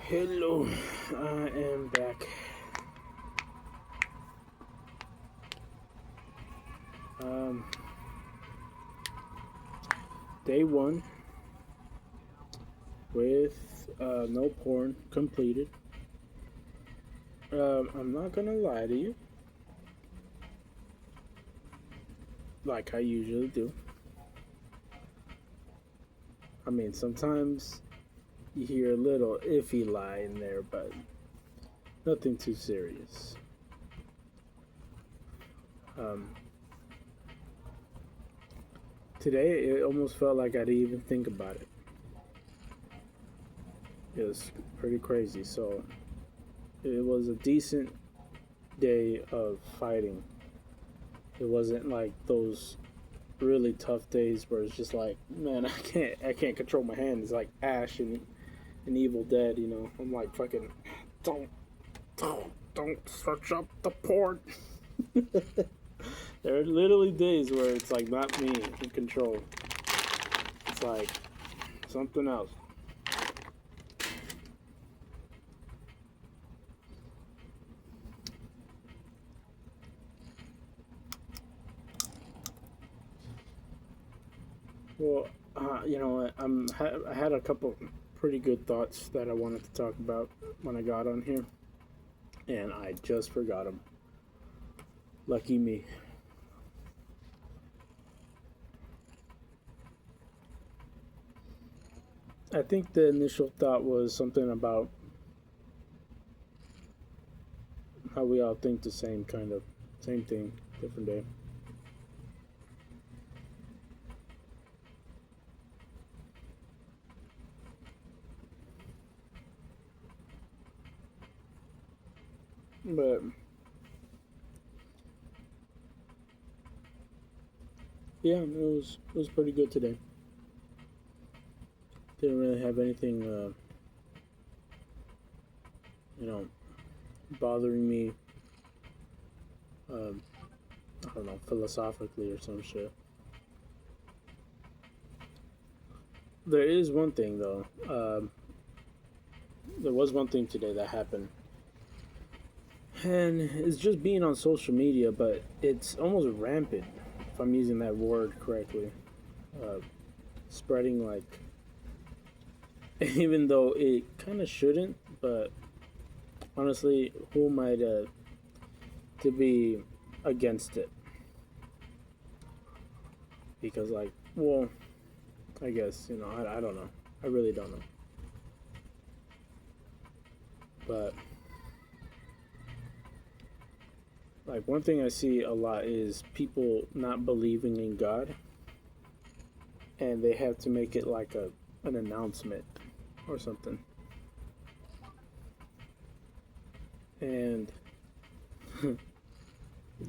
Hello, I am back. Um, Day one with no porn completed. I'm not gonna lie to you, like I usually do. I mean, sometimes you hear a little iffy lie in there, but nothing too serious. Um, Today, it almost felt like I didn't even think about it. It was pretty crazy. So, it was a decent day of fighting. It wasn't like those really tough days where it's just like, man, I can't control my hand. It's like Ash and Evil Dead, you know. I'm like fucking don't search up the port. There are literally days where it's like not me in control. It's like something else. Well, I had a couple pretty good thoughts that I wanted to talk about when I got on here, and I just forgot them. Lucky me. I think the initial thought was something about how we all think the same thing, different day. But yeah, it was pretty good today. Didn't really have anything, you know, bothering me. Um, I don't know, philosophically or some shit. There is one thing though. There was one thing today that happened, and it's just being on social media, but it's almost rampant, if I'm using that word correctly. Uh, Spreading like, even though it kind of shouldn't, but honestly, who am I to be against it? Because like, well, I guess I don't know. I really don't know. But like one thing I see a lot is people not believing in God, and they have to make it like an announcement or something. And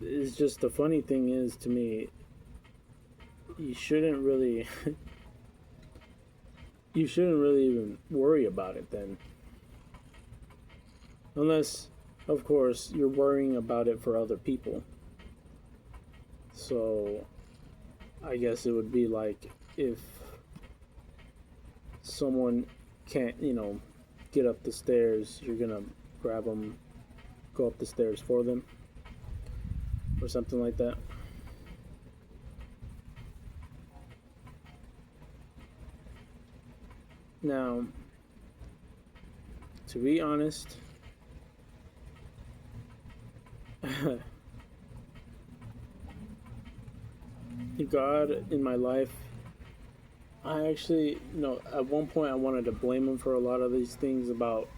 it's just the funny thing is to me, you shouldn't really you shouldn't really even worry about it then, unless of course you're worrying about it for other people. So I guess it would be like if someone can't, get up the stairs, you're gonna grab them, go up the stairs for them, or something like that. Now, to be honest, God in my life, I actually, at one point I wanted to blame him for a lot of these things about,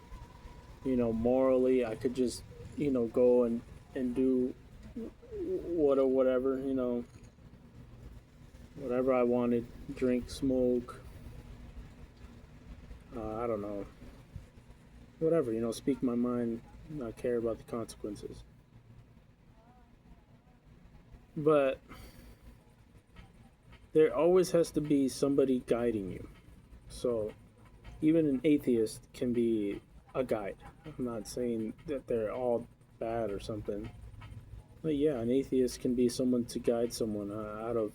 morally, I could just, go and do whatever, whatever I wanted, drink, smoke, I don't know, whatever, speak my mind, not care about the consequences. But there always has to be somebody guiding you. So even an atheist can be a guide. I'm not saying that they're all bad or something. But yeah, an atheist can be someone to guide someone out of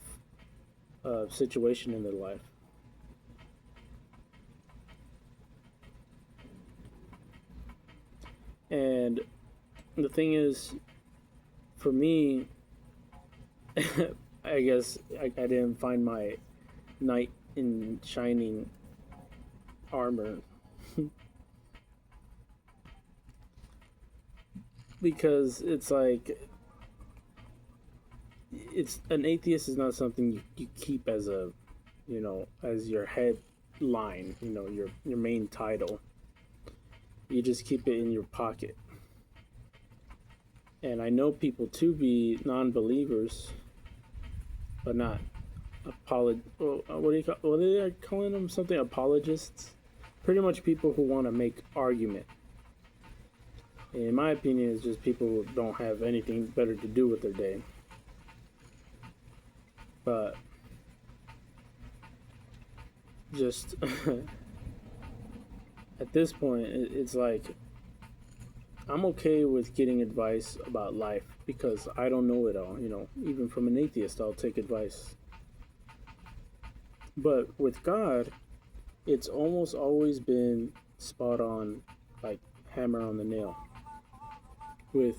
a situation in their life. And the thing is, for me, I guess I didn't find my knight in shining armor because it's like it's an atheist is not something you keep as a as your headline, your main title. You just keep it in your pocket. And I know people to be non-believers, but not what are they calling them? Something apologists? Pretty much people who want to make argument. And in my opinion, it's just people who don't have anything better to do with their day. But just at this point, it's like I'm okay with getting advice about life because I don't know it all. Even from an atheist, I'll take advice. But with God, it's almost always been spot on, like hammer on the nail, with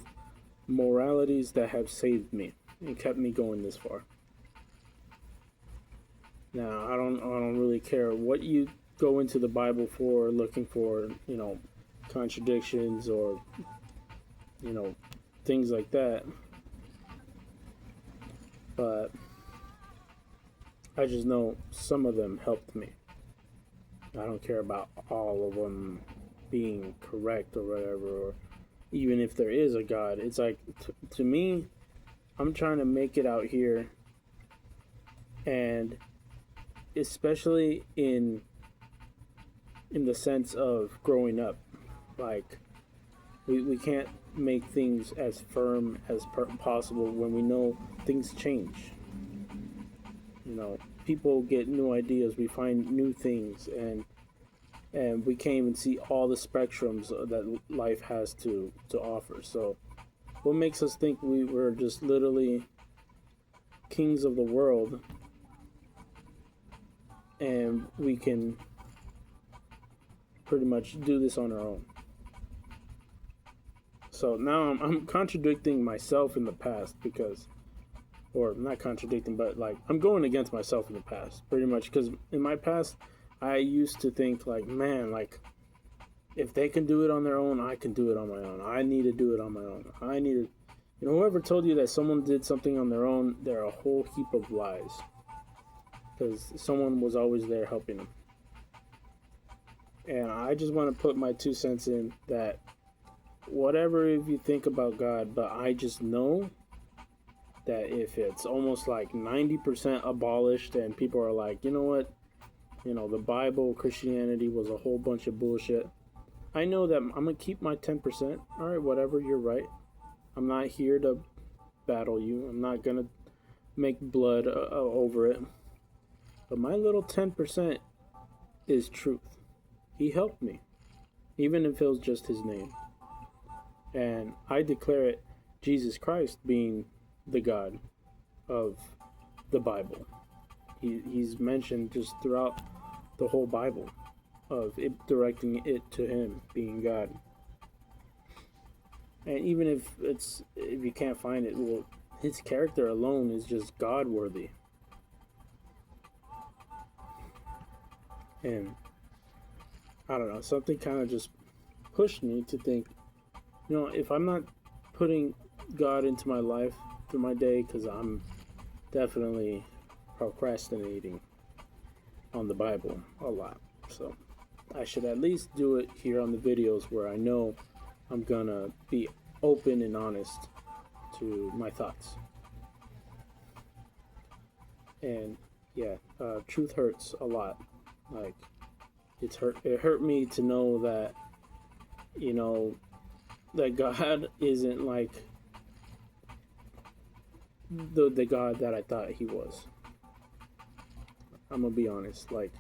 moralities that have saved me and kept me going this far. Now, I don't really care what you go into the Bible for, looking for, contradictions or, things like that. But I just know some of them helped me. I don't care about all of them being correct or whatever, or even if there is a God. It's like, to me, I'm trying to make it out here, and especially in the sense of growing up, like we can't make things as firm as possible when we know things change. People get new ideas, we find new things, and we can't even see all the spectrums that life has to offer. So what makes us think we were just literally kings of the world and we can pretty much do this on our own? So now I'm contradicting myself in the past because, or not contradicting, but like I'm going against myself in the past pretty much, because in my past I used to think like, man, like if they can do it on their own, I can do it on my own. I need to do it on my own. I need to, whoever told you that someone did something on their own, they're a whole heap of lies, because someone was always there helping them. And I just want to put my 2 cents in that whatever if you think about God, but I just know that if it's almost like 90% abolished and people are like, you know what, the Bible, Christianity was a whole bunch of bullshit, I know that I'm going to keep my 10%. All right, whatever, you're right. I'm not here to battle you. I'm not going to make blood over it. But my little 10% is truth. He helped me, even if it was just his name. And I declare it Jesus Christ being the God of the Bible. He's mentioned just throughout the whole Bible of it, directing it to him being God. And even if you can't find it, well, his character alone is just God worthy. And I don't know, something kind of just pushed me to think, if I'm not putting God into my life through my day, because I'm definitely procrastinating on the Bible a lot, so I should at least do it here on the videos where I know I'm gonna be open and honest to my thoughts. And yeah, truth hurts a lot. Like it hurt me to know that that God isn't like the God that I thought he was. I'm gonna be honest. Like,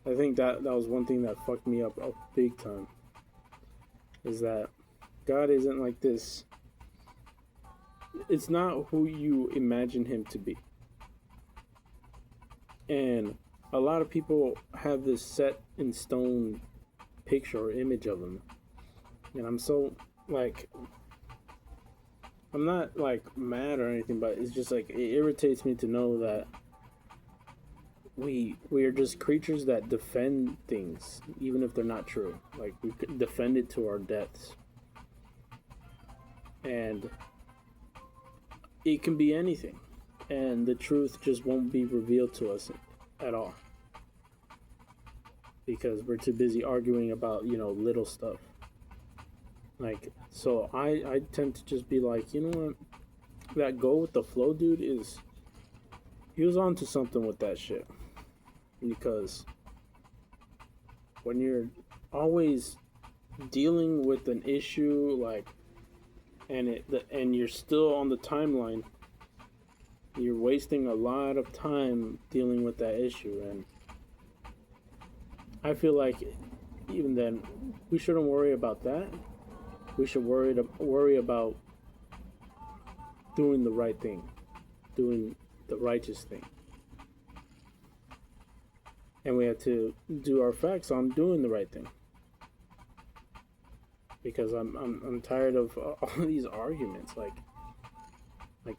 I think that was one thing that fucked me up big time. Is that God isn't like this. It's not who you imagine him to be. And a lot of people have this set in stone picture or image of him. And I'm so like I'm not like mad or anything, but it's just like it irritates me to know that we are just creatures that defend things even if they're not true. Like we could defend it to our deaths. And it can be anything. And the truth just won't be revealed to us at all. Because we're too busy arguing about, little stuff. Like, so I tend to just be like, you know what? That go with the flow dude he was onto something with that shit. Because when you're always dealing with an issue, like, and you're still on the timeline, you're wasting a lot of time dealing with that issue. And I feel like even then we shouldn't worry about that. We should worry about doing the right thing, doing the righteous thing, and we have to do our facts on doing the right thing. Because I'm tired of all these arguments. Like,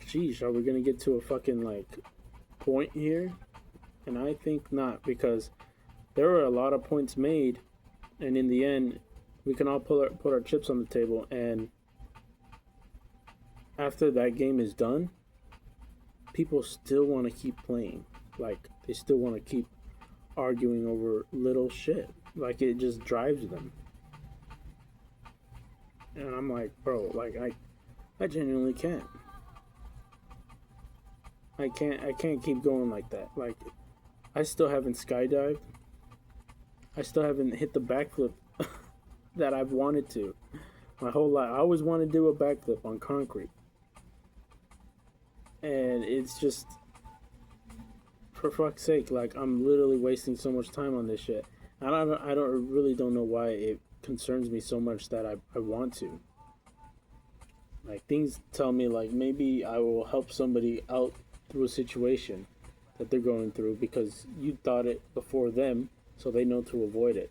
geez, are we gonna get to a fucking like point here? And I think not, because there are a lot of points made, and in the end, we can all put our chips on the table, and after that game is done, people still want to keep playing. Like, they still want to keep arguing over little shit. Like, it just drives them. And I'm like, bro, like, I genuinely can't. I can't keep going like that. Like, I still haven't skydived. I still haven't hit the backflip that I've wanted to my whole life. I always want to do a backflip on concrete. And it's just, for fuck's sake, like, I'm literally wasting so much time on this shit. And I really don't know why it concerns me so much that I want to. Like, things tell me, like, maybe I will help somebody out through a situation that they're going through because you thought it before them, so they know to avoid it.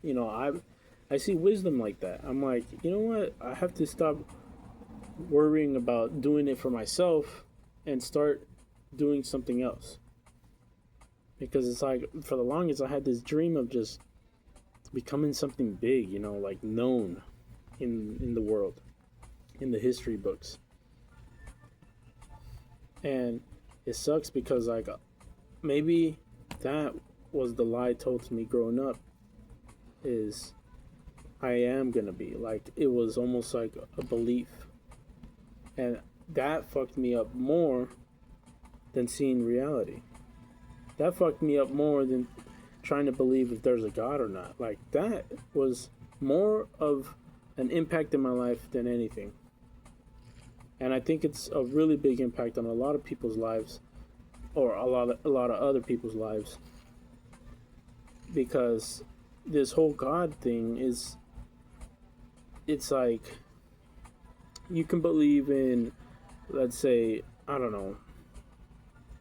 I see wisdom like that. I'm like, you know what? I have to stop worrying about doing it for myself and start doing something else. Because it's like, for the longest, I had this dream of just becoming something big, like known in the world, in the history books. And it sucks because, like, maybe that was the lie told to me growing up, is I am gonna be. Like, it was almost like a belief. And that fucked me up more than seeing reality. That fucked me up more than trying to believe if there's a God or not. Like, that was more of an impact in my life than anything. And I think it's a really big impact on a lot of people's lives, or a lot of other people's lives. Because this whole God thing it's like, you can believe in, let's say, I don't know,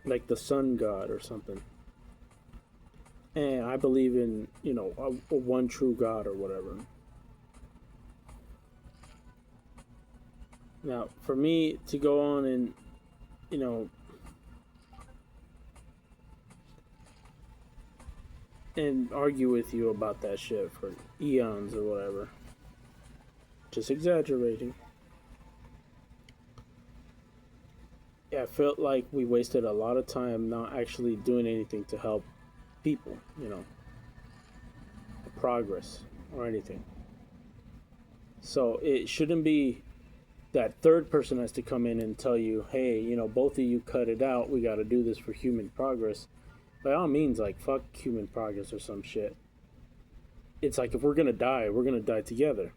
like the sun god or something. And I believe in, a one true God or whatever. Now, for me to go on and, and argue with you about that shit for eons or whatever, just exaggerating. Yeah, I felt like we wasted a lot of time not actually doing anything to help people, progress or anything. So it shouldn't be that third person has to come in and tell you, hey, both of you cut it out. We got to do this for human progress. By all means, like, fuck human progress or some shit. It's like, if we're going to die, we're going to die together.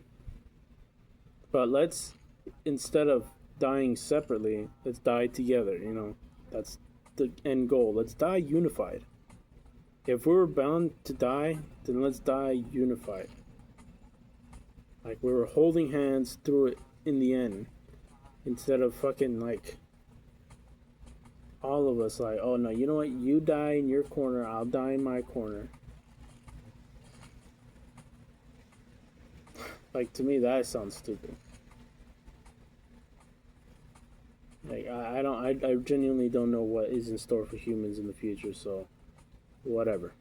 But let's, instead of dying separately, let's die together, That's the end goal. Let's die unified. If we're bound to die, then let's die unified. Like, we were holding hands through it in the end, instead of fucking, like, all of us, like, oh no, you know what, you die in your corner, I'll die in my corner. Like, to me, that sounds stupid. I don't. I genuinely don't know what is in store for humans in the future. So, whatever.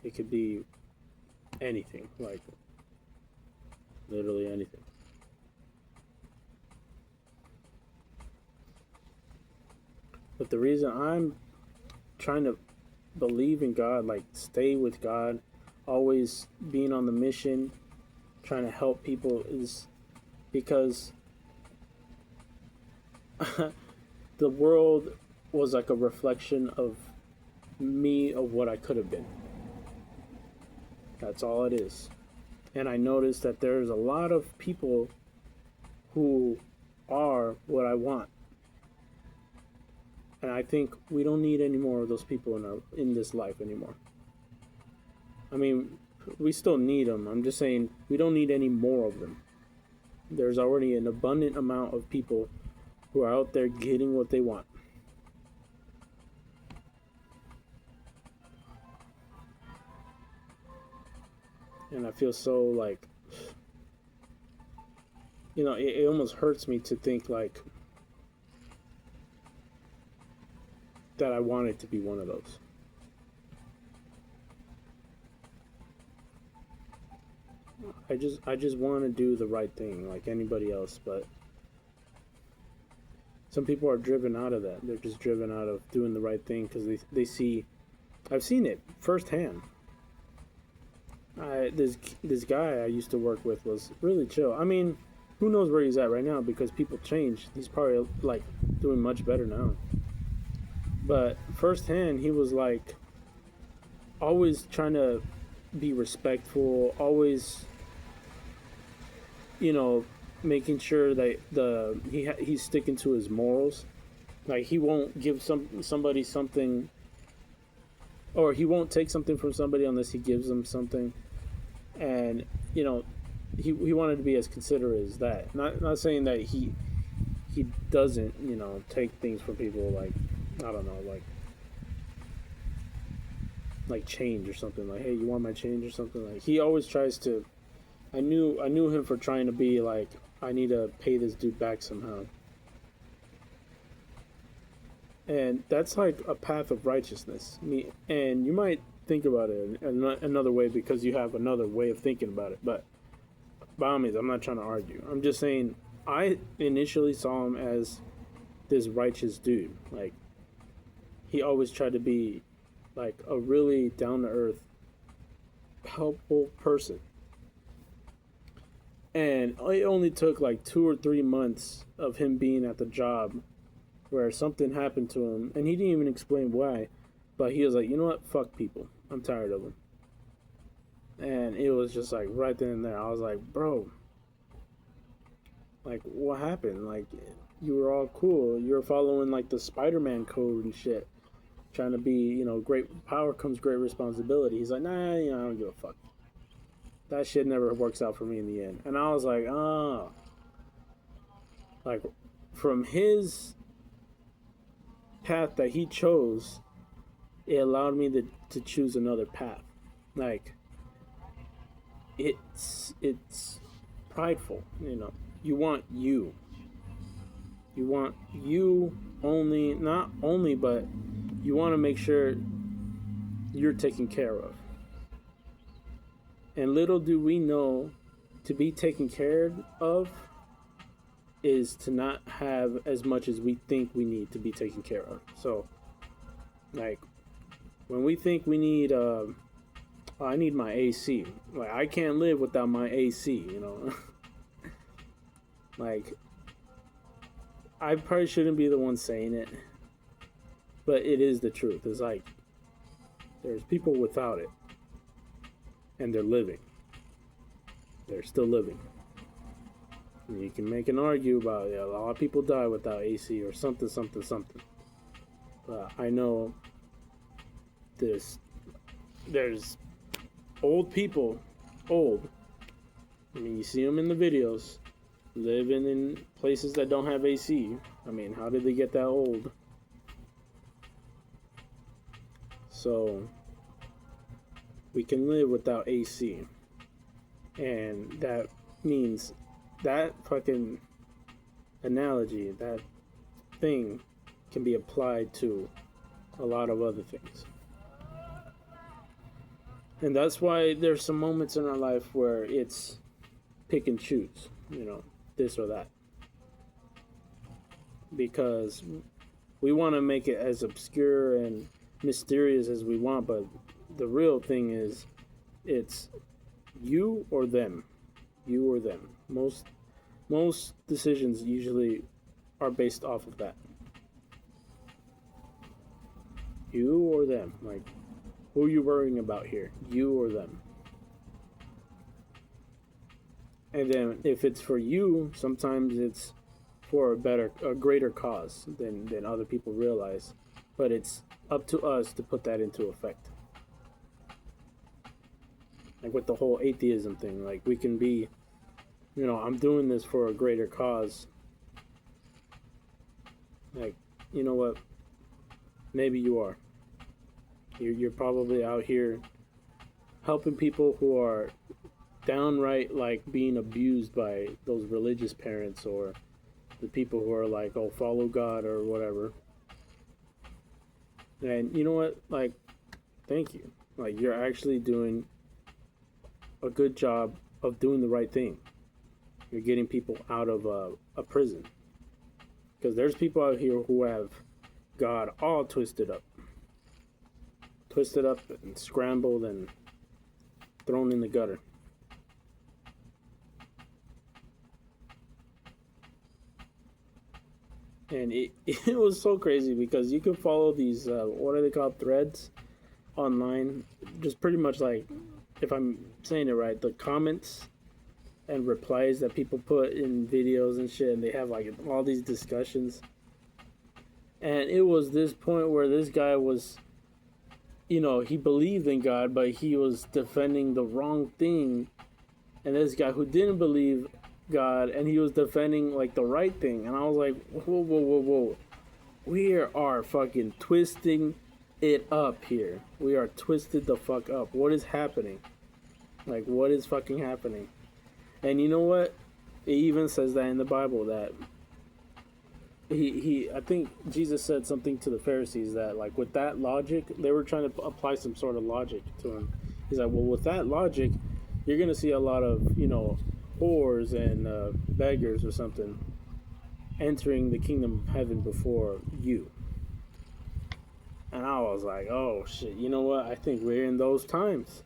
It could be anything. Like literally anything. But the reason I'm trying to believe in God, like stay with God, always being on the mission, trying to help people, is because the world was like a reflection of me, of what I could have been. That's all it is. And I noticed that there's a lot of people who are what I want. And I think we don't need any more of those people in this life anymore. I mean, we still need them. I'm just saying we don't need any more of them. There's already an abundant amount of people who are out there getting what they want. And I feel so like, it almost hurts me to think like that I wanted to be one of those. I just want to do the right thing like anybody else, but some people are driven out of that. They're just driven out of doing the right thing because they see. I've seen it firsthand. This guy I used to work with was really chill. I mean, who knows where he's at right now because people change. He's probably like doing much better now. But firsthand, he was like always trying to be respectful, always, making sure that he's sticking to his morals. Like he won't give somebody something, or he won't take something from somebody unless he gives them something. And he wanted to be as considerate as that. Not saying that he doesn't take things from people, like I don't know, like change or something, like, hey, you want my change or something. Like he always tries to. I knew him for trying to be like, I need to pay this dude back somehow. And that's like a path of righteousness. And you might think about it another way because you have another way of thinking about it. But by all means, I'm not trying to argue. I'm just saying I initially saw him as this righteous dude. Like he always tried to be like a really down to earth, helpful person. And it only took like 2 or 3 months of him being at the job where something happened to him, and he didn't even explain why, but he was like, you know what, fuck people, I'm tired of them. And it was just like right then and there, I was like, bro, like what happened? Like you were all cool, you were following like the Spider-Man code and shit, trying to be, great power comes great responsibility. He's like, nah, I don't give a fuck. That shit never works out for me in the end. And I was like, oh. Like, from his path that he chose, it allowed me to choose another path. Like, it's prideful, You want you. You want you only, not only, but you want to make sure you're taken care of. And little do we know, to be taken care of is to not have as much as we think we need to be taken care of. So, like, when we think we need, I need my AC. Like, I can't live without my AC, Like, I probably shouldn't be the one saying it, but it is the truth. It's like, there's people without it. And they're living. They're still living. And you can make an argue about a lot of people die without AC or something. But I know there's old people, I mean, you see them in the videos, living in places that don't have AC. I mean, how did they get that old? So we can live without AC. And that means that fucking analogy, that thing, can be applied to a lot of other things. And that's why there's some moments in our life where it's pick and choose, this or that. Because we want to make it as obscure and mysterious as we want, but the real thing is it's you or them. You or them. Most decisions usually are based off of that. You or them. Like, who are you worrying about here? You or them? And then if it's for you, sometimes it's for a greater cause than other people realize. But it's up to us to put that into effect. Like with the whole atheism thing, like we can be, I'm doing this for a greater cause. Like, you know what? Maybe you are. You're probably out here helping people who are downright like being abused by those religious parents or the people who are like, oh, follow God or whatever. And you know what? Like, thank you. Like, you're actually doing a good job of doing the right thing. You're getting people out of a prison. Because there's people out here who have God all twisted up and scrambled and thrown in the gutter. And it was so crazy because you could follow these, what are they called, threads online. Just pretty much like, if I'm saying it right, the comments and replies that people put in videos and shit, and they have like all these discussions. And it was this point where this guy was, he believed in God, but he was defending the wrong thing. And this guy who didn't believe God, and he was defending like the right thing. And I was like, whoa. We are fucking twisting it up here. We are twisted the fuck up. What is happening? Like, what is fucking happening? And you know what? It even says that in the Bible that I think Jesus said something to the Pharisees that, like, with that logic, they were trying to apply some sort of logic to him. He's like, well, with that logic, you're going to see a lot of, whores and beggars or something entering the kingdom of heaven before you. And I was like, oh, shit, you know what? I think we're in those times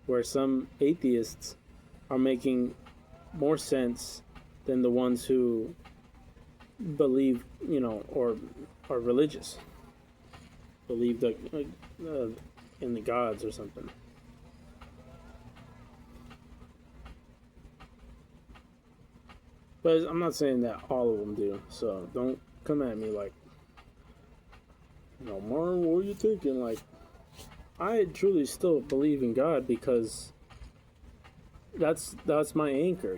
where some atheists are making more sense than the ones who believe, or are religious, believe that in the gods or something. But I'm not saying that all of them do, so don't come at me like, Marlon, what are you thinking? Like, I truly still believe in God because that's my anchor.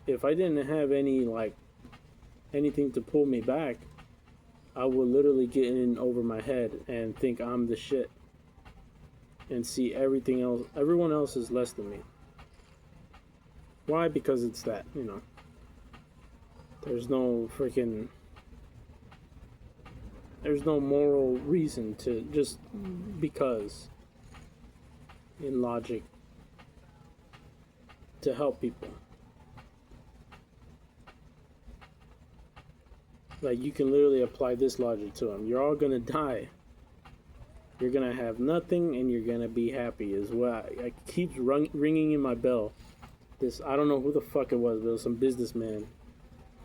If I didn't have anything to pull me back, I would literally get in over my head and think I'm the shit and see everyone else is less than me. Why? Because it's that, there's no moral reason to just because in logic to help people. Like, you can literally apply this logic to them. You're all gonna die. You're gonna have nothing, and you're gonna be happy. Is what I keeps ringing in my bell. I don't know who the fuck it was, but it was some businessman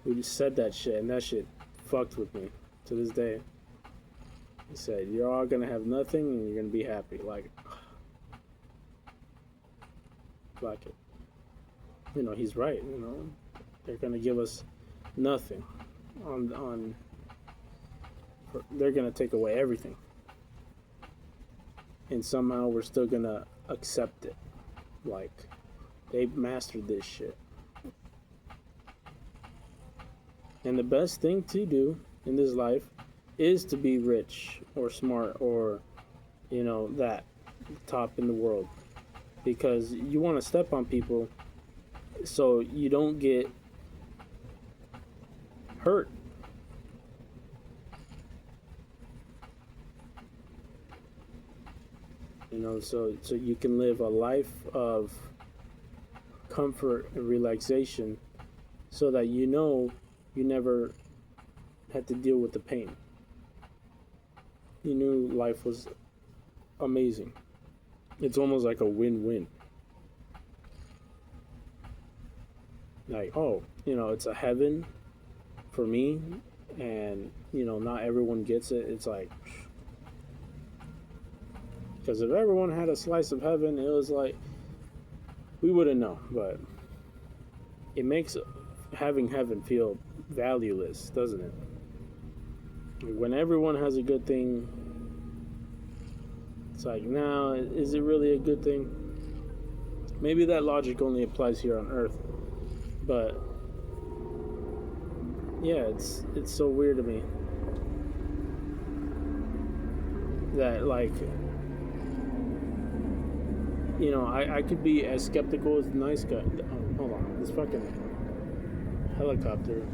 who just said that shit, and that shit fucked with me to this day. He said, "You're all gonna have nothing, and you're gonna be happy." Like, fuck it. He's right. They're gonna give us nothing. They're gonna take away everything, and somehow we're still gonna accept it. Like, they mastered this shit. And the best thing to do in this life is to be rich or smart or that top in the world, because you want to step on people so you don't get hurt. so you can live a life of comfort and relaxation, so that you never had to deal with the pain. You knew life was amazing. It's almost like a win-win. Like, oh, it's a heaven for me, and not everyone gets it. It's like, because if everyone had a slice of heaven, it was like, we wouldn't know. But it makes having heaven feel valueless, doesn't it? When everyone has a good thing, it's like, now, is it really a good thing? Maybe that logic only applies here on Earth, but yeah, it's so weird to me that, like, I could be as skeptical as the nice guy. Oh, hold on, this fucking helicopter,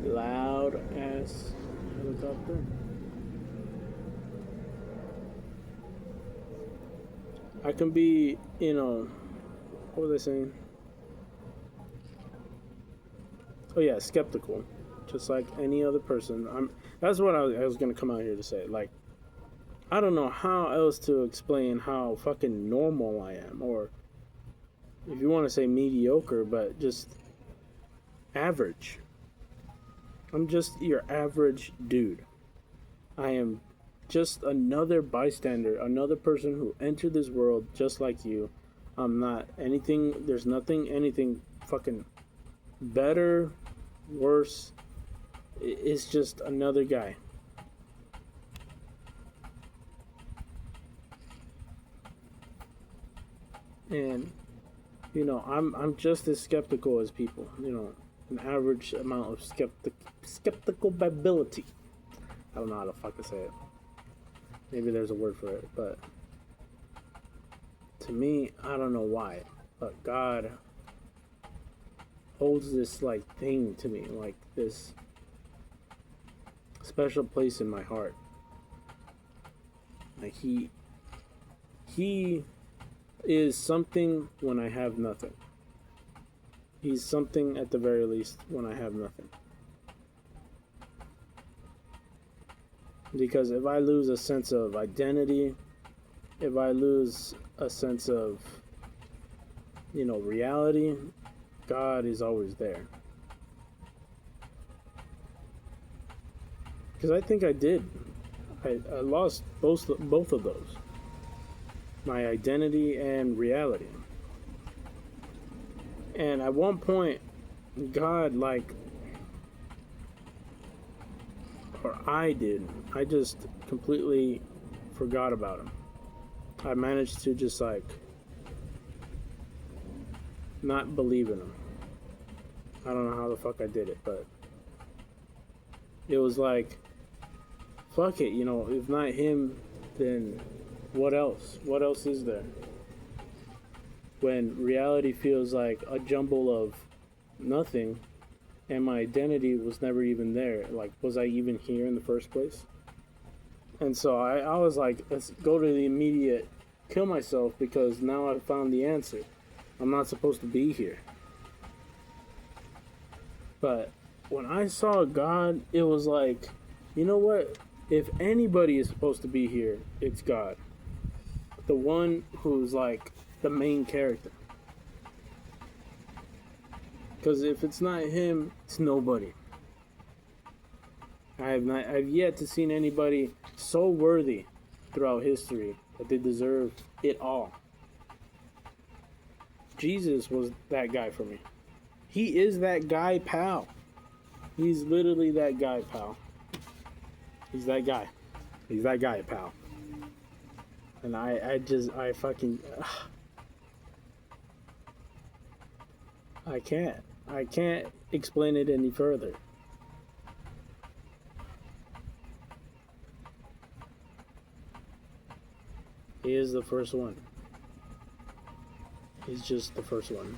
loud ass helicopter. I can be, what was I saying? Oh yeah, skeptical, just like any other person. That's what I was gonna come out here to say. Like, I don't know how else to explain how fucking normal I am, or if you want to say mediocre, but just average. I'm just your average dude. I am just another bystander, another person who entered this world just like you. I'm not anything, there's nothing, anything fucking better, worse. It's just another guy. And I'm just as skeptical as people. An average amount of skeptical ability. I don't know how to fucking say it. Maybe there's a word for it, but to me, I don't know why, but God holds this like thing to me, like this special place in my heart. Like he is something when I have nothing. He's something at the very least when I have nothing. Because if I lose a sense of identity, if I lose a sense of, reality, God is always there. Because I think I did. I lost both of those. My identity and reality. And at one point, God, or I just completely forgot about him. I managed to just not believe in him. I don't know how the fuck I did it, but it was like, fuck it, if not him, then what else? What else is there? When reality feels like a jumble of nothing, and my identity was never even there. Like, was I even here in the first place? And so I was like, let's go to the immediate kill myself, because now I've found the answer. I'm not supposed to be here. But when I saw God, it was like, you know what? If anybody is supposed to be here, it's God. The one who's like the main character. Because if it's not him, it's nobody. I've yet to seen anybody so worthy throughout history that they deserve it all. Jesus was that guy for me. He is that guy, pal. He's literally that guy, pal. He's that guy. He's that guy, pal. And I can't explain it any further. He is the first one. He's just the first one.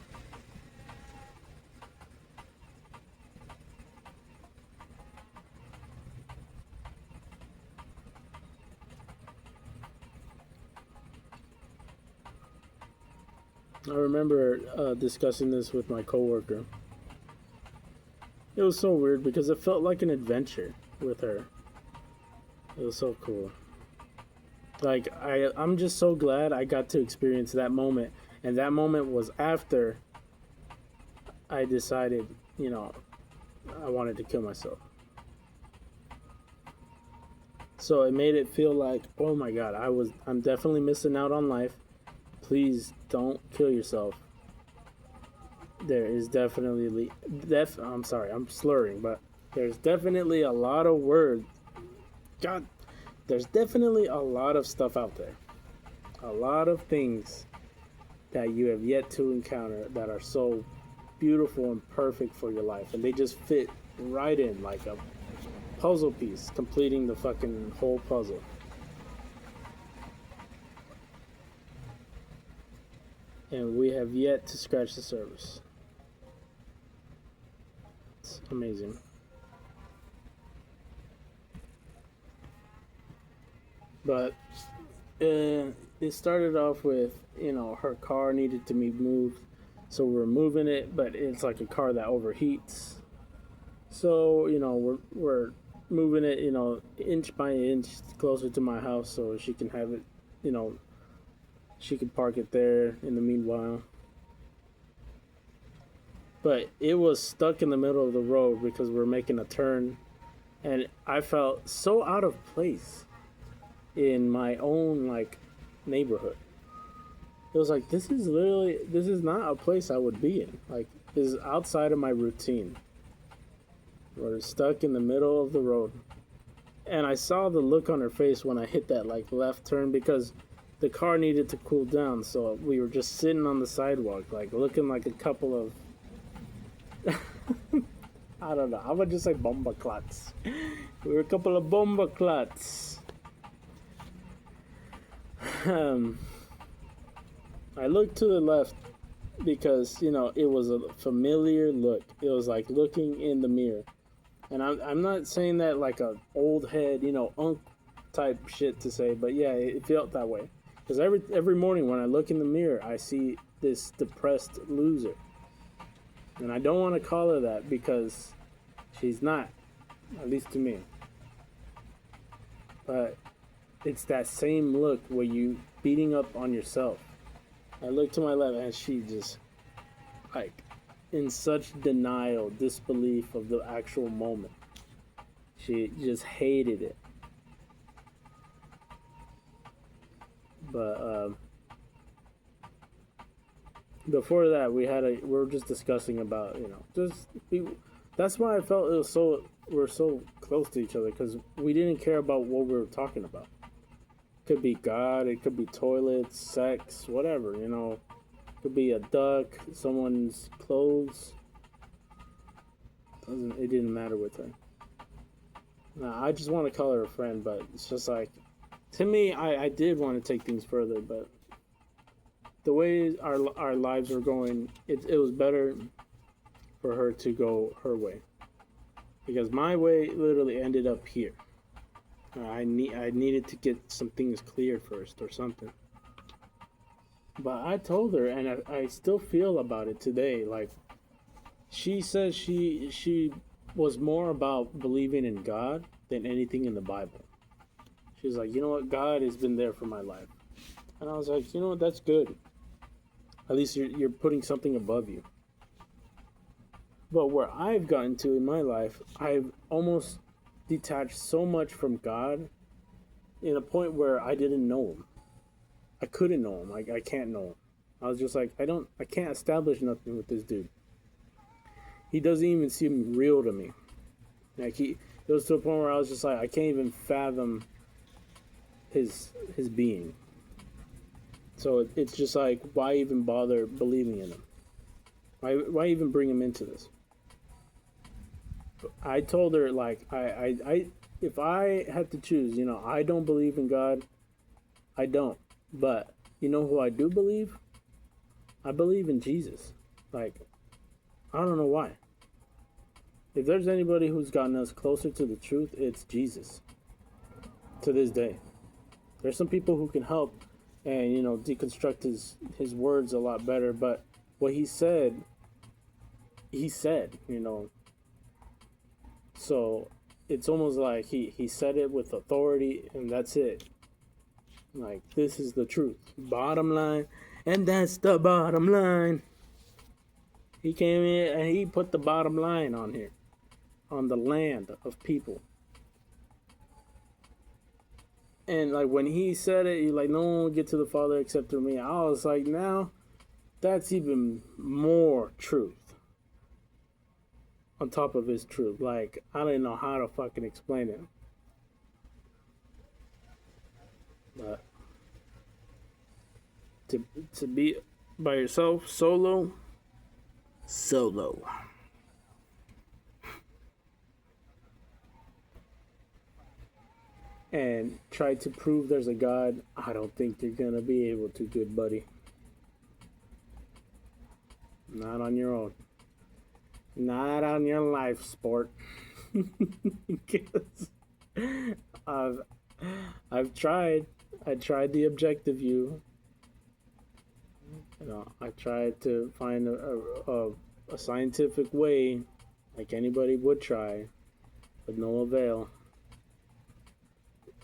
I remember discussing this with my coworker. It was so weird because it felt like an adventure with her. It was so cool. Like I'm just so glad I got to experience that moment, and that moment was after I decided, I wanted to kill myself. So it made it feel like, oh my god, I'm definitely missing out on life. Please don't kill yourself. There is definitely I'm sorry, I'm slurring, but there's definitely a lot of words. God, there's definitely a lot of stuff out there. A lot of things that you have yet to encounter that are so beautiful and perfect for your life, and they just fit right in like a puzzle piece, completing the fucking whole puzzle. And we have yet to scratch the surface. It's amazing. But it started off with, her car needed to be moved, so we're moving it, but it's like a car that overheats. So we're moving it, inch by inch closer to my house, so she can have it, she can park it there in the meanwhile. But it was stuck in the middle of the road because we're making a turn, and I felt so out of place in my own neighborhood. It was like, this is not a place I would be in. Like, this is outside of my routine. We're stuck in the middle of the road. And I saw the look on her face when I hit that left turn, because the car needed to cool down, so we were just sitting on the sidewalk, looking like a couple of I don't know, I would just say bomba clots. We were a couple of bomba clots. I looked to the left because, it was a familiar look. It was like looking in the mirror. And I'm not saying that like a old head, unk type shit to say, but yeah, it felt that way. Because every morning when I look in the mirror, I see this depressed loser. And I don't want to call her that because she's not, at least to me. But it's that same look where you beating up on yourself. I look to my left and she just in such denial, disbelief of the actual moment. She just hated it. But before that, we were just discussing about, that's why I felt we're so close to each other, because we didn't care about what we were talking about. It could be God, it could be toilets, sex, whatever, It could be a duck, someone's clothes. It didn't matter with her. Nah, I just want to call her a friend, but it's just like, to me, I did want to take things further, but the way our lives were going, it was better for her to go her way, because my way literally ended up here. I needed to get some things cleared first or something. But I told her, and I still feel about it today. Like, she says she was more about believing in God than anything in the Bible. She's like, you know what, God has been there for my life. And I was like, you know what, that's good. At least you're putting something above you. But where I've gotten to in my life, I've almost detached so much from God, in a point where I didn't know him. I couldn't know him. I can't know him. I was just like, I can't establish nothing with this dude. He doesn't even seem real to me. It was to a point where I was just like, I can't even fathom his being. So it's just like, why even bother believing in him? Why even bring him into this? I told her, like, I if I had to choose, I don't believe in God. I don't. But you know who I do believe? I believe in Jesus. Like, I don't know why. If there's anybody who's gotten us closer to the truth, it's Jesus. To this day. There's some people who can help and deconstruct his words a lot better. But what he said, so it's almost like he said it with authority, and that's it. Like, this is the truth, bottom line, and that's the bottom line. He came in and he put the bottom line on here, on the land of people. And like when he said it, he like, no one will get to the Father except through me. I was like, now that's even more truth on top of his truth. Like, I don't know how to fucking explain it. But to be by yourself, solo, and try to prove there's a God, I don't think you're gonna be able to, good buddy. Not on your own. Not on your life, sport. Because I've tried. I tried the objective view. I tried to find a scientific way, like anybody would try, with no avail.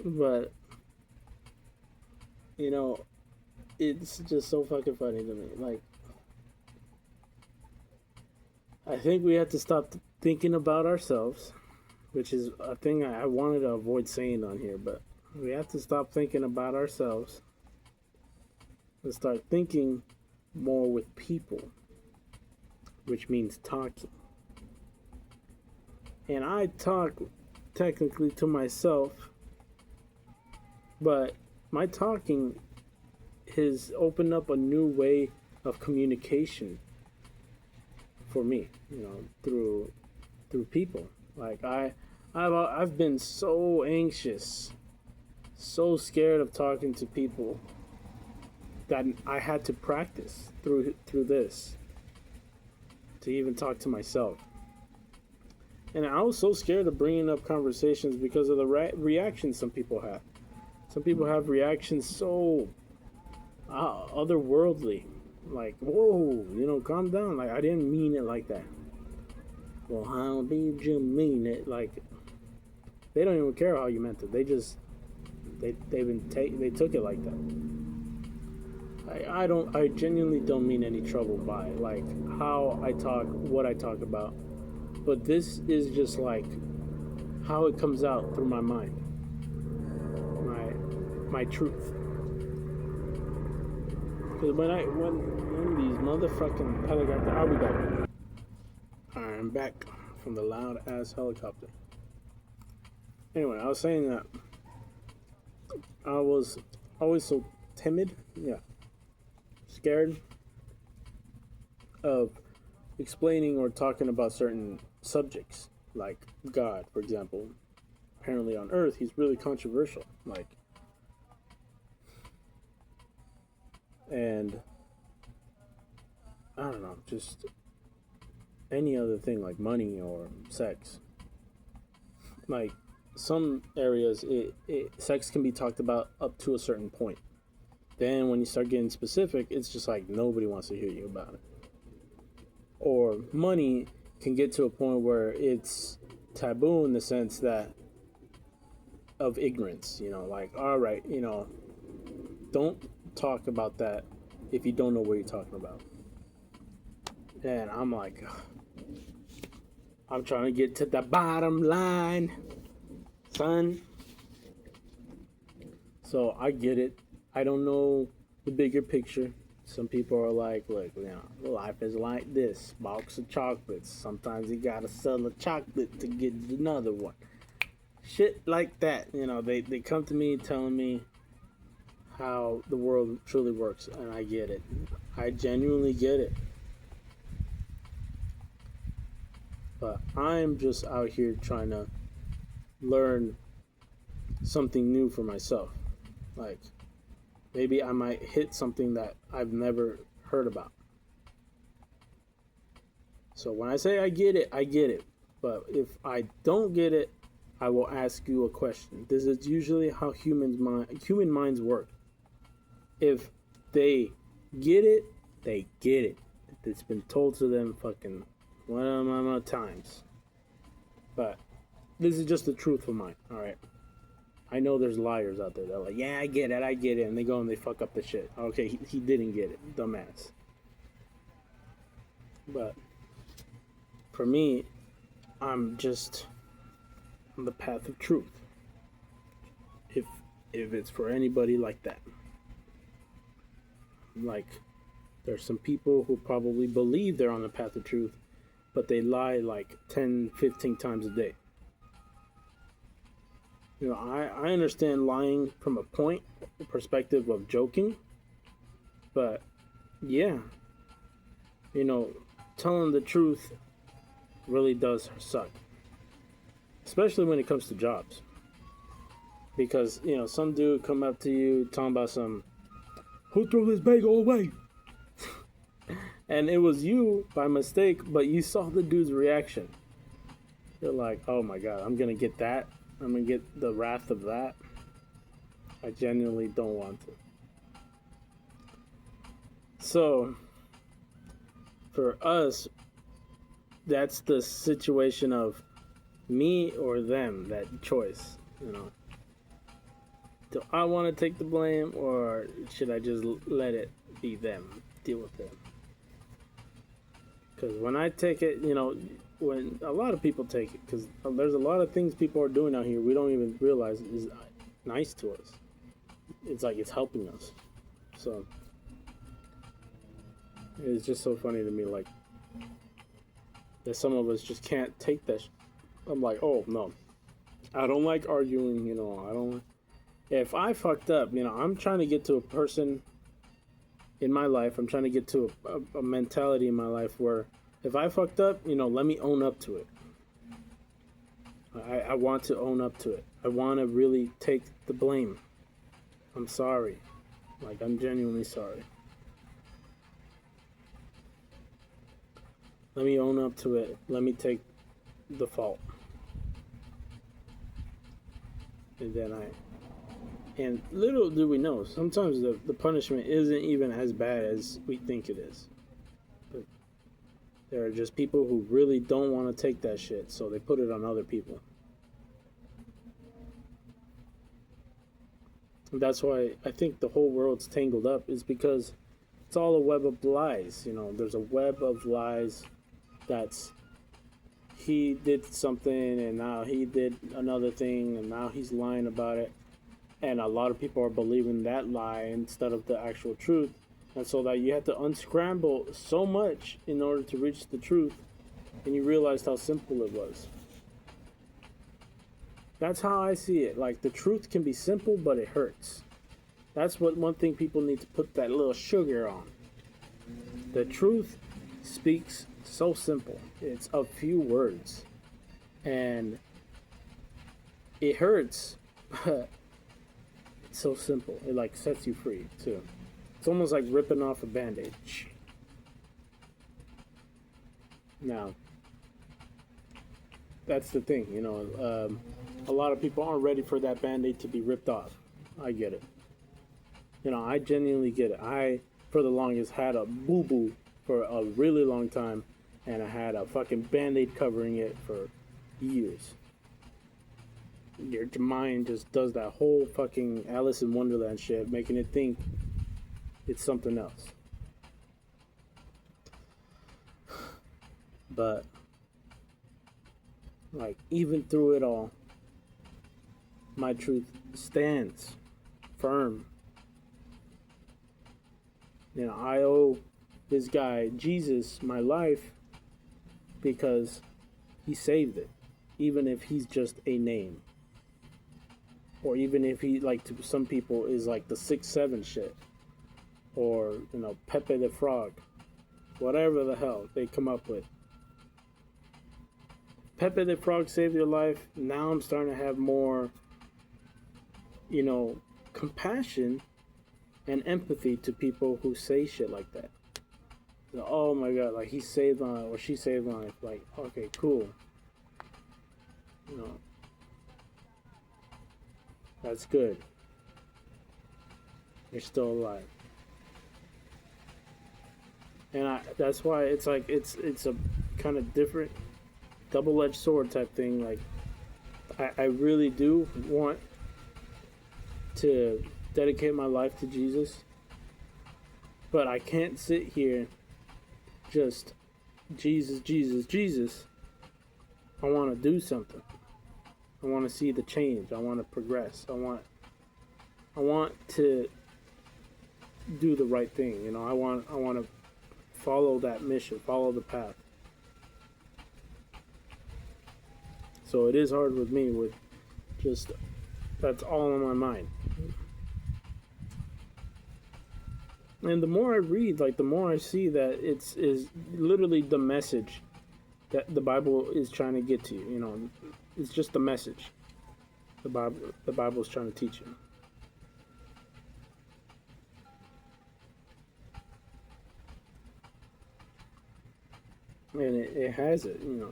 But it's just so fucking funny to me. Like, I think we have to stop thinking about ourselves, which is a thing I wanted to avoid saying on here, but we have to stop thinking about ourselves and start thinking more with people, which means talking. And I talk technically to myself, but my talking has opened up a new way of communication for me, through people. Like, I've been so anxious, so scared of talking to people, that I had to practice through this to even talk to myself. And I was so scared of bringing up conversations because of the reactions some people have. Some people have reactions so otherworldly. Like, whoa, calm down. Like, I didn't mean it like that. Well, how did you mean it? Like, they don't even care how you meant it. They just they took it like that. I genuinely don't mean any trouble by like how I talk, what I talk about. But this is just like how it comes out through my mind. My truth. Because when these motherfucking helicopters, I'll be back. I'm back from the loud ass helicopter. Anyway, I was saying that I was always so timid, scared of explaining or talking about certain subjects, like God, for example. Apparently on Earth, he's really controversial. Like, and I don't know, just any other thing like money or sex. Like, some areas, sex can be talked about up to a certain point. Then when you start getting specific, it's just like nobody wants to hear you about it. Or money can get to a point where it's taboo in the sense that of ignorance, like, all right, don't talk about that if you don't know what you're talking about. And I'm like, I'm trying to get to the bottom line, son. So I get it. I don't know the bigger picture. Some people are like, look, life is like this. Box of chocolates. Sometimes you gotta sell a chocolate to get another one. Shit like that. They come to me telling me how the world truly works, and I get it. I genuinely get it. But I'm just out here trying to learn something new for myself. Like, maybe I might hit something that I've never heard about. So when I say I get it, I get it. But if I don't get it, I will ask you a question. This is usually how human minds work. If they get it, they get it. It's been told to them fucking one amount of times. But this is just the truth of mine, alright? I know there's liars out there. They're like, yeah, I get it. And they go and they fuck up the shit. Okay, he didn't get it. Dumbass. But for me, I'm just on the path of truth. If it's for anybody like that. Like, there's some people who probably believe they're on the path of truth, but they lie like 10, 15 times a day. You know, I understand lying from a perspective of joking, but yeah, you know, telling the truth really does suck, especially when it comes to jobs. Because, you know, some dude come up to you talking about who threw this bagel away? And it was you by mistake, but you saw the dude's reaction. You're like, oh my god, I'm gonna get that. I'm gonna get the wrath of that. I genuinely don't want to. So, for us, that's the situation of me or them, that choice, you know. Do I want to take the blame, or should I just let it be them, deal with them? Because when I take it, you know, when a lot of people take it, because there's a lot of things people are doing out here we don't even realize is nice to us. It's like it's helping us. So it's just so funny to me, like, that some of us just can't take that. I'm like, oh no, I don't like arguing, you know, I don't. If I fucked up, you know, I'm trying to get to a person in my life, I'm trying to get to a mentality in my life where if I fucked up, you know, let me own up to it. I want to own up to it. I want to really take the blame. I'm sorry. Like, I'm genuinely sorry. Let me own up to it. Let me take the fault. And little do we know, sometimes the punishment isn't even as bad as we think it is. But there are just people who really don't want to take that shit, so they put it on other people. And that's why I think the whole world's tangled up, is because it's all a web of lies. You know, there's a web of lies that's he did something and now he did another thing and now he's lying about it. And a lot of people are believing that lie instead of the actual truth. And so that you have to unscramble so much in order to reach the truth. And you realized how simple it was. That's how I see it. Like, the truth can be simple, but it hurts. That's what one thing people need to put that little sugar on. The truth speaks so simple. It's a few words. And it hurts, but it's so simple. It like sets you free too. It's almost like ripping off a band-aid. Now, that's the thing, you know. A lot of people aren't ready for that band-aid to be ripped off. I get it. You know, I genuinely get it. I, for the longest, had a boo-boo for a really long time, and I had a fucking band-aid covering it for years. Your mind just does that whole fucking Alice in Wonderland shit, making it think it's something else. But, like, even through it all, my truth stands firm. You know, I owe this guy, Jesus, my life because he saved it. Even if he's just a name. Or even if he, like, to some people, is like the 6'7" shit. Or, you know, Pepe the Frog. Whatever the hell they come up with. Pepe the Frog saved your life. Now I'm starting to have more, you know, compassion and empathy to people who say shit like that. So, oh my god, like, he saved my life, or she saved my life. Like, okay, cool. You know, that's good. you're still alive. And that's why it's like it's a kind of different double-edged sword type thing. Like I really do want to dedicate my life to Jesus, but I can't sit here just Jesus, Jesus, Jesus. I want to do something. I want to see the change. I want to progress. I want to do the right thing. You know, I want to follow that mission, follow the path. So it is hard with me with just that's all on my mind. And the more I read, like the more I see that it's is literally the message that the Bible is trying to get to you. You know, it's just the message the Bible is trying to teach you. And it has it. You know,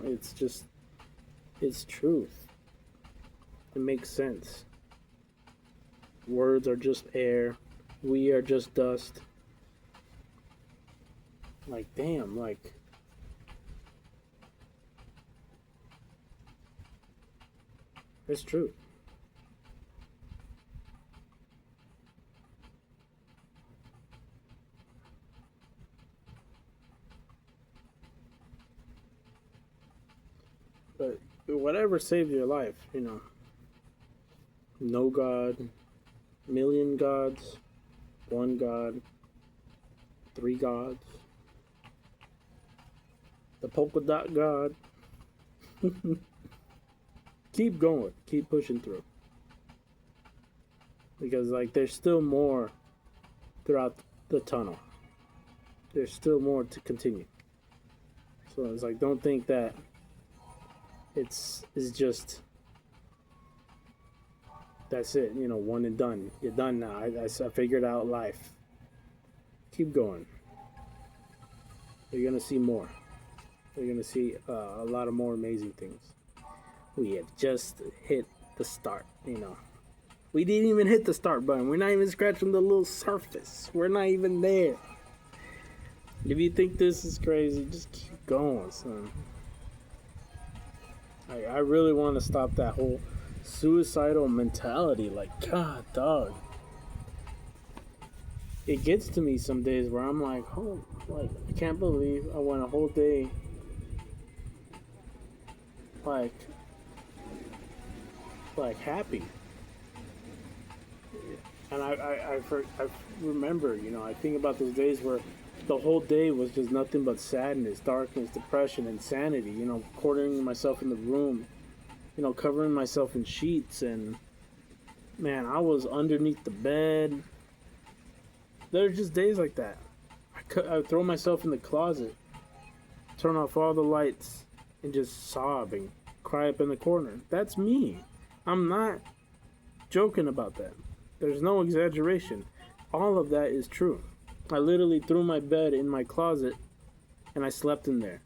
it's truth. It makes sense. Words are just air. We are just dust. Like, damn, like. It's true. But whatever saves your life, you know. No God, million gods, one God, three gods, the polka dot God. Keep going, keep pushing through. Because, like, there's still more throughout the tunnel. There's still more to continue. So it's like, don't think that it's just that's it, you know, one and done. You're done now. I figured out life. Keep going. You're gonna see more. You're gonna see a lot of more amazing things. We have just hit the start, you know. We didn't even hit the start button. We're not even scratching the little surface. We're not even there. If you think this is crazy, just keep going, son. I really want to stop that whole suicidal mentality. Like, God, dog. It gets to me some days where I'm like, oh, like, I can't believe I went a whole day, like happy. And I remember, you know, I think about those days where the whole day was just nothing but sadness, darkness, depression, insanity, you know, quartering myself in the room, you know, covering myself in sheets. And, man, I was underneath the bed. There's just days like that. I throw myself in the closet, turn off all the lights, and just sob and cry up in the corner. That's me. I'm not joking about that. There's no exaggeration. All of that is true. I literally threw my bed in my closet and I slept in there.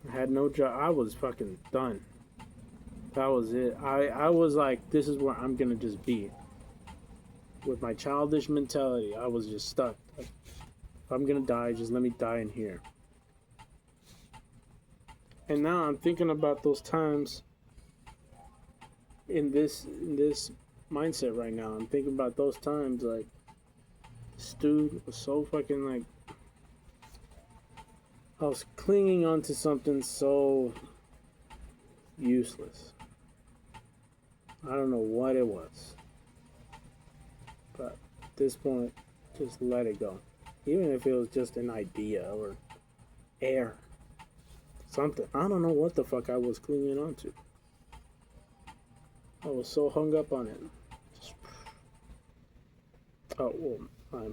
I had no job. I was fucking done. That was it. I was like, this is where I'm gonna just be. With my childish mentality, I was just stuck. Like, if I'm gonna die, just let me die in here. And now I'm thinking about those times in this mindset right now. I'm thinking about those times, like, this dude was so fucking, like, I was clinging onto something so useless. I don't know what it was. But at this point, just let it go. Even if it was just an idea or air. Something. I don't know what the fuck I was clinging onto. I was so hung up on it. Just... Oh, well, my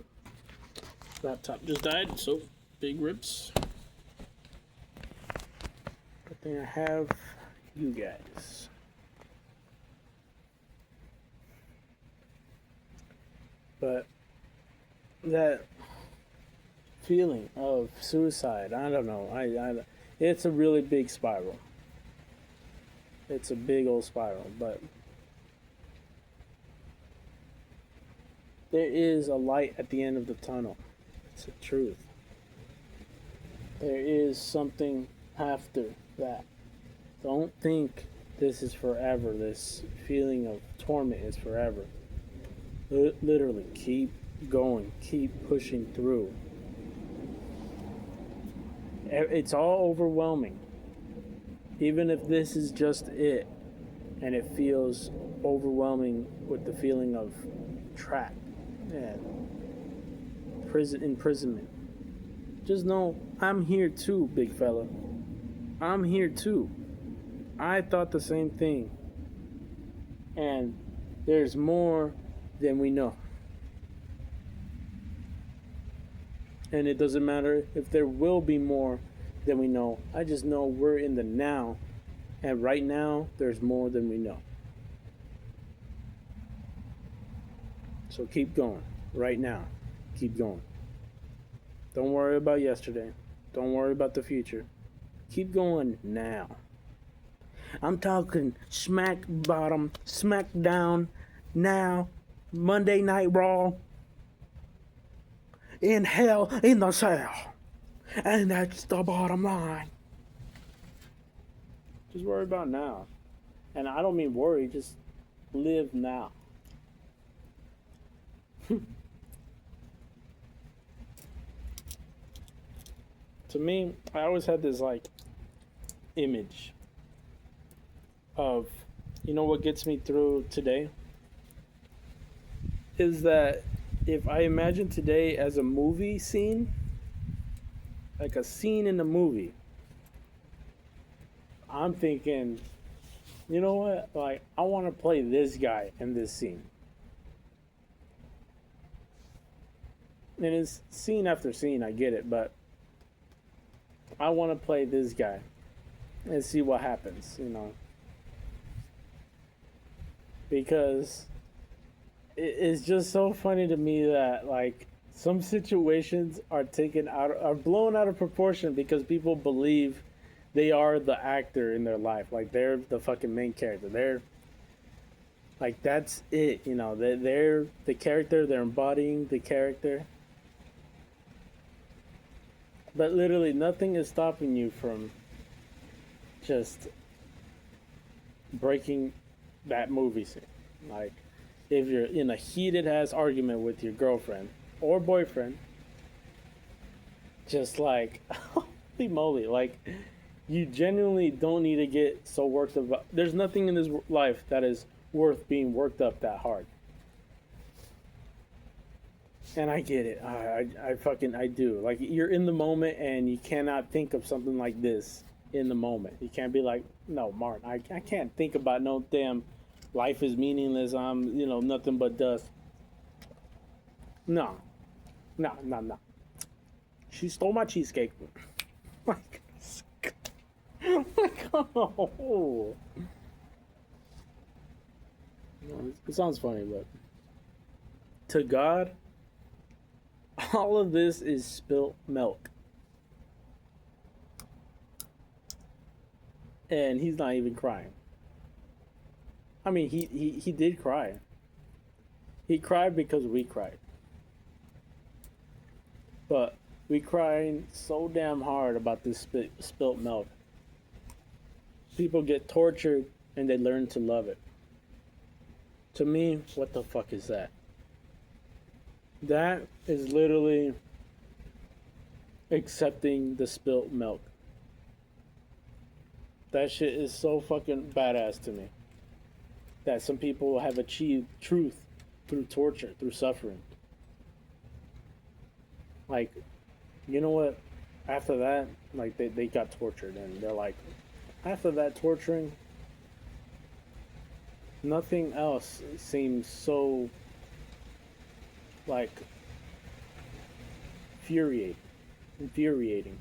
laptop just died, so big rips. Good thing I have you guys. But that feeling of suicide, I don't know. It's a really big spiral. It's a big old spiral, but There is a light at the end of the tunnel. It's the truth. There is something after that. Don't think this is forever. This feeling of torment is forever. Literally, keep going. Keep pushing through. It's all overwhelming. Even if this is just it, and it feels overwhelming with the feeling of trap and imprisonment. Just know I'm here too, big fella. I'm here too. I thought the same thing. And there's more than we know. And it doesn't matter if there will be more than we know. I just know we're in the now. And right now, there's more than we know. So keep going. Right now. Keep going. Don't worry about yesterday. Don't worry about the future. Keep going now. I'm talking smack bottom, smack down, now, Monday Night Raw, in hell in the cell. And that's the bottom line. Just worry about now. And I don't mean worry, just live now. To me, I always had this like image of, you know what gets me through today? Is that if I imagine today as a movie scene, like a scene in a movie, I'm thinking, you know what? Like, I want to play this guy in this scene. And it's scene after scene, I get it, but I want to play this guy and see what happens, you know. Because it's just so funny to me that, like, some situations are blown out of proportion because people believe they are the actor in their life. Like, they're the fucking main character. They're, like, that's it, you know. They're the character. They're embodying the character. But literally nothing is stopping you from just breaking that movie scene. Like, if you're in a heated ass argument with your girlfriend or boyfriend, just like, holy moly, like, you genuinely don't need to get so worked up. There's nothing in this life that is worth being worked up that hard. And I get it. I do. Like, you're in the moment and you cannot think of something like this in the moment. You can't be like, no, Martin, I can't think about no damn life is meaningless. I'm, you know, nothing but dust. No. She stole my cheesecake. Like, oh. It sounds funny, but to God, all of this is spilt milk. And he's not even crying. I mean, he did cry. He cried because we cried. But we crying so damn hard about this spilt milk. People get tortured and they learn to love it. To me, what the fuck is that? That is literally accepting the spilt milk. That shit is so fucking badass to me. That some people have achieved truth through torture, through suffering. Like, you know what? After that, like, they got tortured, and they're like, after that torturing, nothing else seems so, like, infuriating.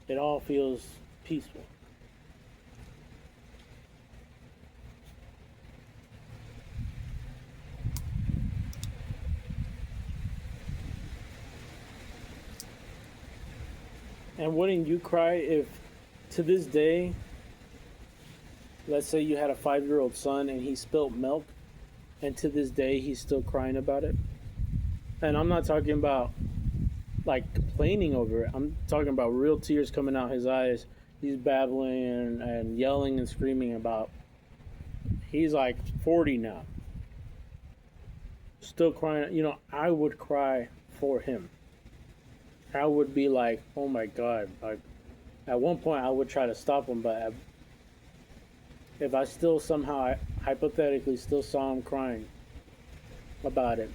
It all feels peaceful. And wouldn't you cry if, to this day, let's say you had a 5-year-old son and he spilt milk and to this day he's still crying about it. And I'm not talking about like complaining over it. I'm talking about real tears coming out his eyes. He's babbling and yelling and screaming about. He's like 40 now, still crying. You know, I would cry for him. I would be like, oh my god. Like, at one point, I would try to stop him, but if I still somehow, hypothetically, still saw him crying about it,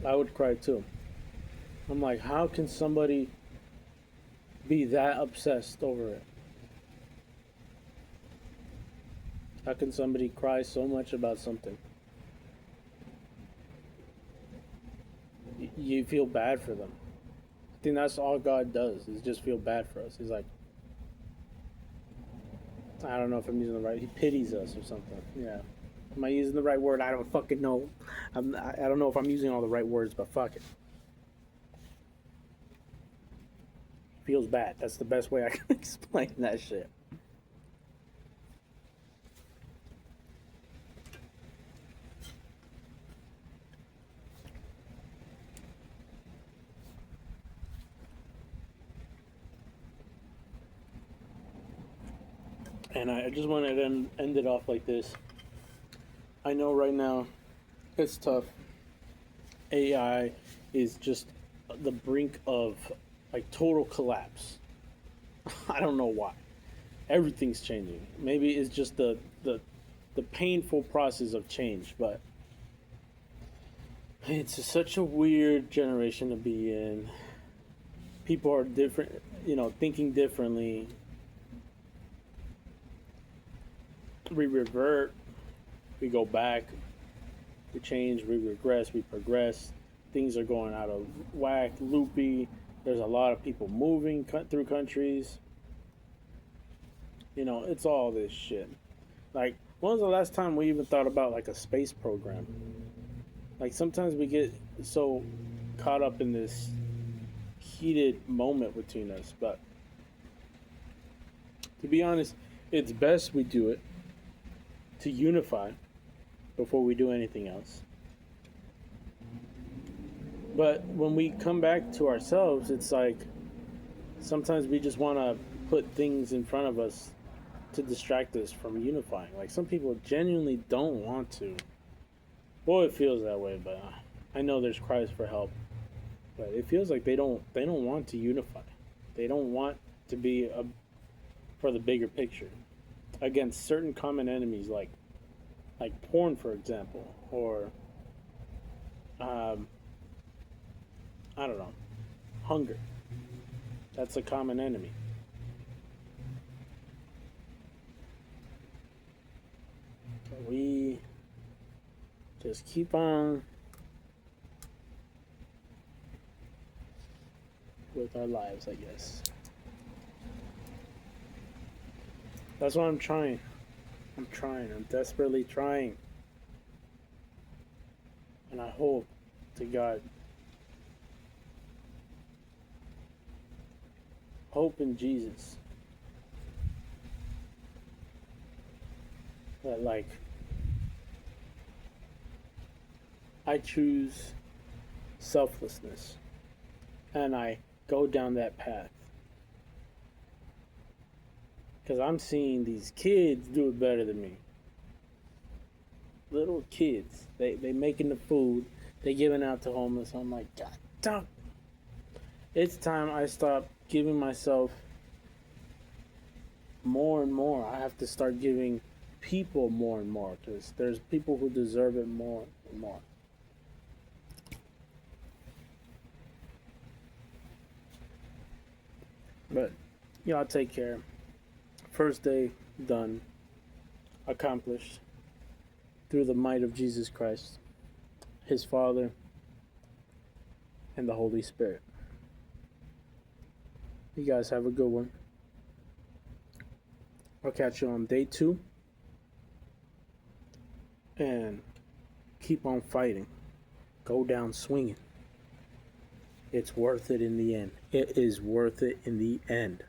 I would cry too. I'm like, how can somebody be that obsessed over it? How can somebody cry so much about something? You feel bad for them. I think that's all God does, is just feel bad for us. He's like, I don't know if I'm using the right. He pities us or something. Yeah. Am I using the right word? I don't fucking know. I don't know if I'm using all the right words, but fuck it. Feels bad. That's the best way I can explain that shit. And I just wanted to end it off like this. I know right now it's tough. AI is just the brink of like total collapse. I don't know why. Everything's changing. Maybe it's just the painful process of change, but it's such a weird generation to be in. People are different, you know, thinking differently. We revert, we go back, we change, we regress, we progress. Things are going out of whack, loopy. There's a lot of people moving through countries. You know, it's all this shit. Like, when was the last time we even thought about like a space program? Like, sometimes we get so caught up in this heated moment between us, but to be honest, it's best we do it to unify before we do anything else. But when we come back to ourselves, it's like sometimes we just want to put things in front of us to distract us from unifying. Like, some people genuinely don't want to. Well, it feels that way, but I know there's cries for help. But it feels like they don't want to unify. They don't want to be for the bigger picture against certain common enemies, like porn, for example, or I don't know, hunger. That's a common enemy. So we just keep on with our lives, I guess. That's what I'm trying. I'm trying. I'm desperately trying. And I hope to God, hope in Jesus, that like I choose selflessness and I go down that path. Because I'm seeing these kids do it better than me. Little kids. They making the food. They giving out to homeless. I'm like, God damn. It's time I stop giving myself more and more. I have to start giving people more and more. Because there's people who deserve it more and more. But y'all take care. First day done, accomplished through the might of Jesus Christ, His Father, and the Holy Spirit. You guys have a good one. I'll catch you on day 2. And keep on fighting. Go down swinging. It's worth it in the end. It is worth it in the end.